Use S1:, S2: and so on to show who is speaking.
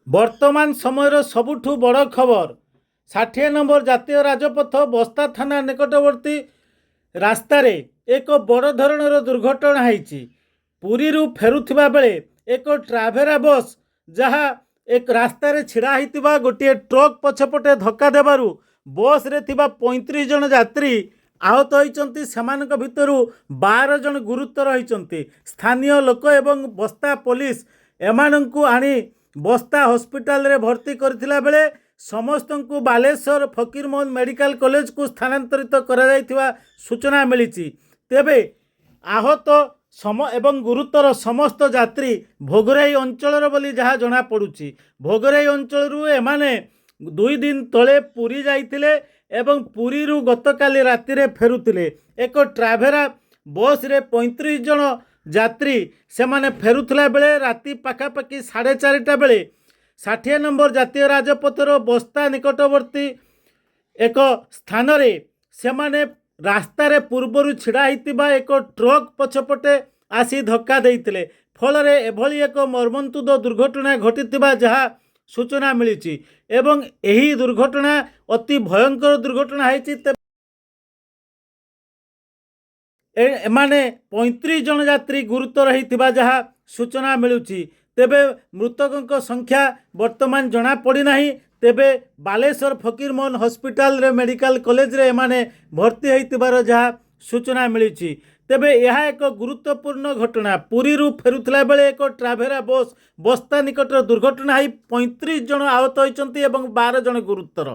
S1: वर्तमान समय सबुठु बड़ खबर 60 नंबर जातीय राजपथ बस्ता थाना निकटवर्ती रास्तार एक बड़ धरणर दुर्घटना होती। पुरी फेरुवा बेले एक ट्राभेरा बस जहाँ एक रास्तार छिड़ा होता गोटे ट्रक पछपटे धक्का देवारु बस रे थिबा 35 जन यात्री आहत होती। सेमानक भितरु 12 जन गुरुतर होती। स्थानीय लोक एवं बस्ता पुलिस एमानंकु आनी बस्ता हॉस्पिटल रे भर्ती करथिला बेले समस्त को बालेश्वर फकीरमोहन मेडिकल कॉलेज को स्थानांतरित करा जायथिबा सूचना मिली। तेबे आहत एवं गुरुतर समस्त यात्री भोगराई अंचल बोली जहाँ जना पड़ुछि। भोगराई अंचल एमाने 2 दिन तले पुरी जाइथिले एवं पुरी गतकाली राति रे फेरुथिले। एक ट्राभेरा बस रे 35 जन यात्री से माने फेरुथला बेले राति पाखापाखि 4:30 बेले 60 नंबर जातीय राजपथर बस्ता निकटवर्ती एक स्थान रे से माने रास्तार पूर्वर छिड़ा होता एक ट्रक पछपटे आसी धक्का देइतिले। फल एभली एक मर्मन्तुद दुर्घटना घटिथिबा जहाँ सूचना मिली एवं एही दुर्घटना अति भयंकर दुर्घटना होइछि। एमाने 35 जन यात्री गुरुतर होइथिबा जहाँ सूचना मिलुछि। तेबे मृतकों संख्या वर्तमान जना पड़ी नाही। तेबे बालेश्वर फकीरमोहन हॉस्पिटल रे मेडिकल कॉलेज रे एमाने भर्ती होइतिबार जहाँ सूचना मिली। तेबे यह एक गुरुत्वपूर्ण घटना। पुरी फेरुथला बेले एक ट्राभेरा बस बस्ता निकटर दुर्घटना होई 35 जन आहत होइचंती एवं 12 जन गुरुतर।